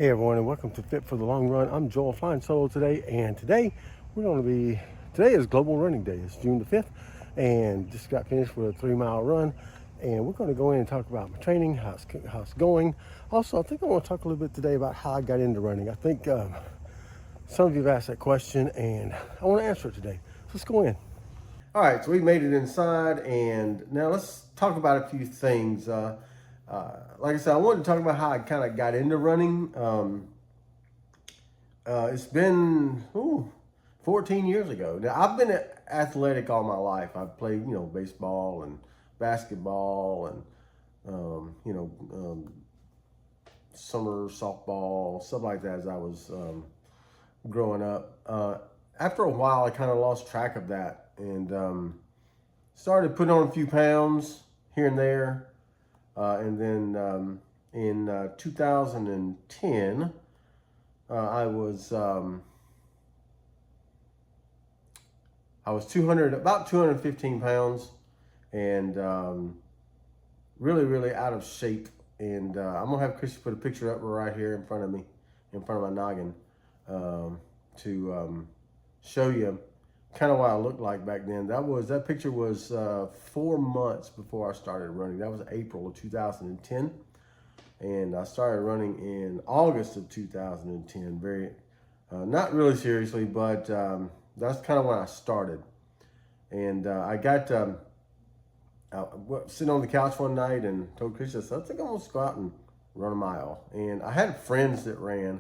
Hey everyone, and welcome to Fit for the Long Run. I'm Joel flying solo today, and today today is Global Running Day. It's June the 5th, and just got finished with a 3 mile run, and we're going to go in and talk about my training, how it's going. Also, I think I want to talk a little bit today about how I got into running. I think some of you have asked that question, and I want to answer it today. So let's go in. All right, so we made it inside, and now let's talk about a few things. Like I said, I wanted to talk about how I kind of got into running. It's been 14 years ago. Now, I've been athletic all my life. I've played, baseball and basketball and, summer softball, stuff like that as I was growing up. After a while, I kind of lost track of that and started putting on a few pounds here and there. And then in 2010, I was 215 pounds, and really, really out of shape. And I'm gonna have Christy put a picture up right here in front of me, in front of my noggin, to show you kind of what I looked like back then. That picture was 4 months before I started running. That was April of 2010, and I started running in August of 2010. Very, not really seriously, but that's kind of when I started. And I got sitting on the couch one night and told Chris, I said, I think I'm gonna go out and run a mile. And I had friends that ran,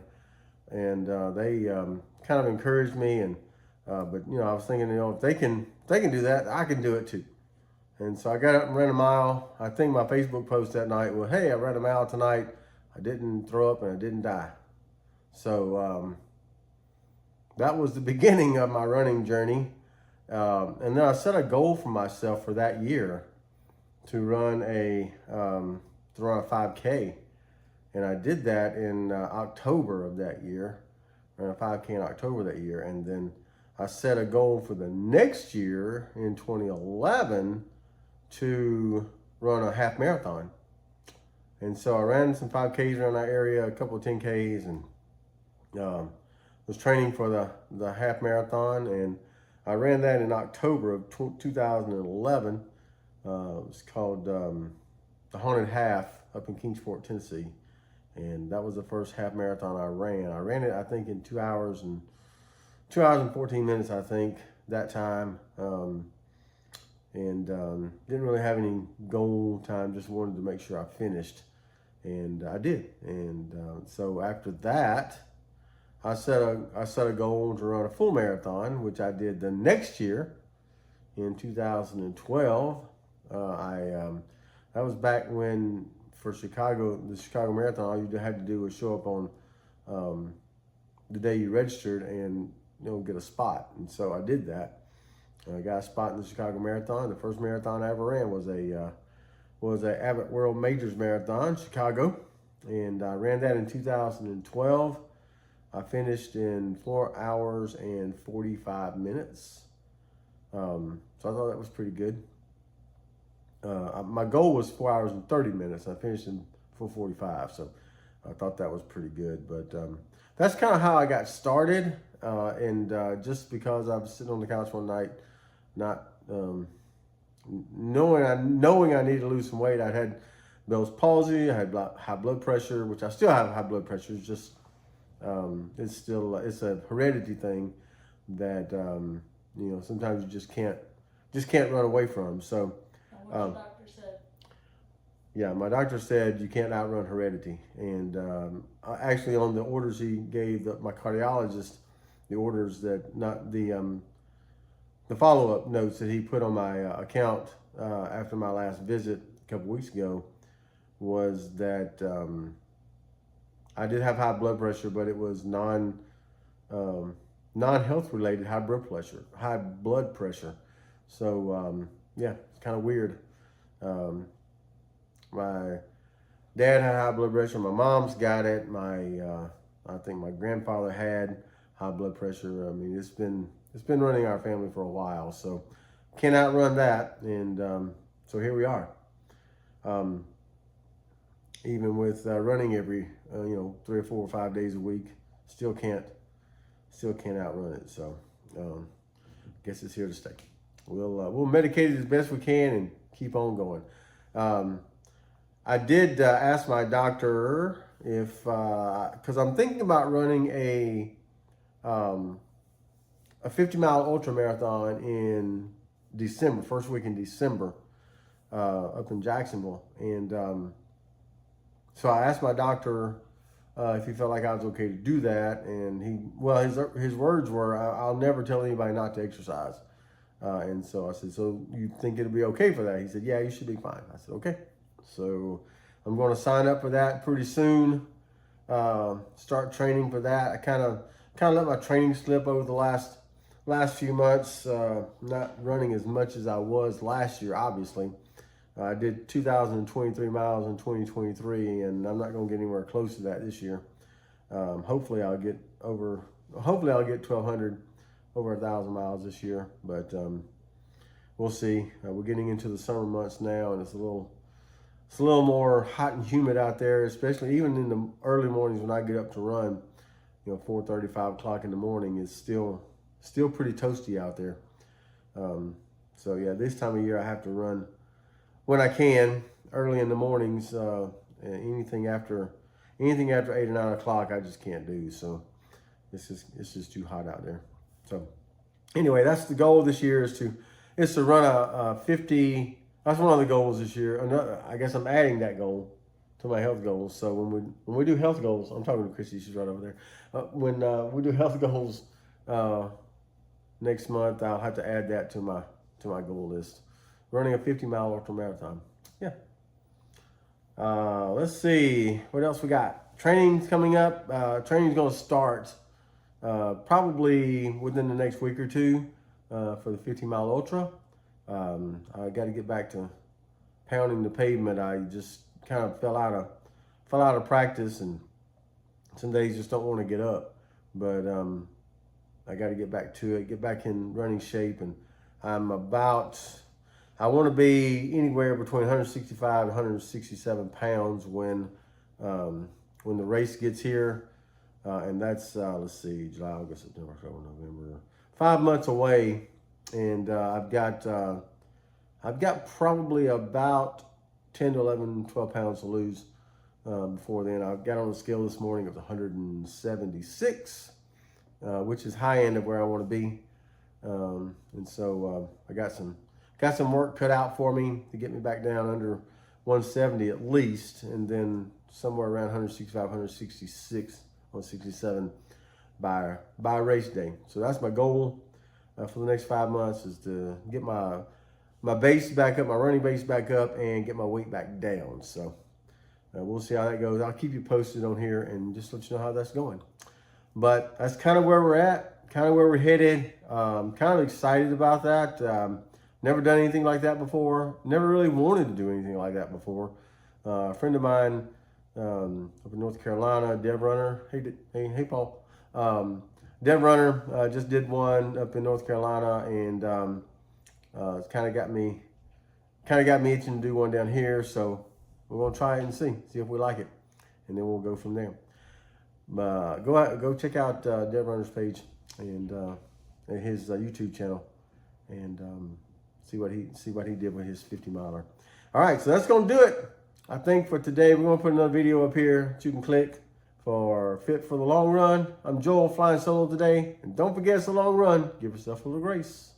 and they kind of encouraged me. And but I was thinking, if they can do that, I can do it too. And so I got up and ran a mile. I think my Facebook post that night was, "Hey, I ran a mile tonight. I didn't throw up and I didn't die." So that was the beginning of my running journey. And then I set a goal for myself for that year to run a 5K, and I did that in October of that year. Ran a 5K in October that year, and then I set a goal for the next year in 2011 to run a half marathon. And so I ran some 5Ks around that area, a couple of 10Ks, and was training for the half marathon. And I ran that in October of 2011. It was called the Haunted Half up in Kingsport, Tennessee. And that was the first half marathon I ran. I ran it, I think, in 2 hours and 14 minutes, I think, that time. And didn't really have any goal time, just wanted to make sure I finished. And I did. And so after that, I set a goal to run a full marathon, which I did the next year in 2012. That was back when, for the Chicago Marathon, all you had to do was show up on the day you registered and get a spot. And so I did that. I got a spot in the Chicago Marathon. The first marathon I ever ran was a Abbott World Majors Marathon, Chicago, and I ran that in 2012. I finished in 4 hours and 45 minutes. So I thought that was pretty good. My goal was 4 hours and 30 minutes. I finished in 4:45, so I thought that was pretty good. But that's kind of how I got started. And just because I was sitting on the couch one night, not knowing I needed to lose some weight. I had Bell's palsy. I had high blood pressure, which I still have high blood pressure. It's just it's a heredity thing that sometimes you just can't run away from. So what your doctor said. Yeah, my doctor said you can't outrun heredity. And actually, on the orders he gave my cardiologist, the orders that not the follow-up notes that he put on my account after my last visit a couple weeks ago was that I did have high blood pressure, but it was non-health related high blood pressure. So yeah, it's kind of weird. My dad had high blood pressure. My mom's got it. I think my grandfather had high blood pressure. I mean, it's been running our family for a while, so can't outrun that. And so here we are. even with running every 3 or 4 or 5 days a week, still can't outrun it. So guess it's here to stay. We'll medicate it as best we can and keep on going. I did ask my doctor if, because I'm thinking about running a 50-mile ultra marathon in December, first week in December, up in Jacksonville. And so I asked my doctor if he felt like I was okay to do that. And his words were, I'll never tell anybody not to exercise. And so I said, so you think it'll be okay for that? He said, yeah, you should be fine. I said, okay. So I'm going to sign up for that pretty soon. Start training for that. I kind of let my training slip over the last few months. Not running as much as I was last year, obviously. I did 2,023 miles in 2023, and I'm not going to get anywhere close to that this year. Hopefully I'll get 1,200, over 1,000 miles this year, but we'll see. We're getting into the summer months now, and it's a little more hot and humid out there, especially even in the early mornings when I get up to run. 4:30, 5 o'clock in the morning is still pretty toasty out there. So yeah, this time of year I have to run when I can, early in the mornings. Anything after 8 or 9 o'clock I just can't do. So it's just too hot out there. So anyway, that's the goal this year, is to run a 50. That's one of the goals this year. I guess I'm adding that goal to my health goals. So when we do health goals, I'm talking to Chrissy, she's right over there. When we do health goals next month, I'll have to add that to my goal list. Running a 50-mile ultra marathon. Yeah. Let's see what else we got. Training's coming up. Training's going to start probably within the next week or two for the 50-mile ultra. I got to get back to pounding the pavement. I just kind of fell out of practice, and some days just don't want to get up. But I got to get back to it, get back in running shape, and I want to be anywhere between 165 and 167 pounds when the race gets here. And that's, let's see, July, August, September, October, November, 5 months away. And I've got probably about 10 to 11, 12 pounds to lose before then. I got on the scale this morning. It was 176, which is high end of where I want to be. And so I got some work cut out for me to get me back down under 170 at least, and then somewhere around 165, 166, 167 by race day. So that's my goal for the next 5 months, is to get my base back up, my running base back up, and get my weight back down. So we'll see how that goes. I'll keep you posted on here and just let you know how that's going. But that's kind of where we're at, kind of where we're headed. Kind of excited about that. Never done anything like that before. Never really wanted to do anything like that before. A friend of mine up in North Carolina, Dev Runner. Hey, Paul. Dev Runner just did one up in North Carolina, and it's kind of got me itching to do one down here. So we're gonna try it and see if we like it, and then we'll go from there. Go check out Dev Runner's page and his YouTube channel, and see what he did with his 50-miler. All right, so that's gonna do it. I think for today, we're gonna put another video up here that you can click for Fit for the Long Run. I'm Joel, flying solo today, and don't forget, it's a long run. Give yourself a little grace.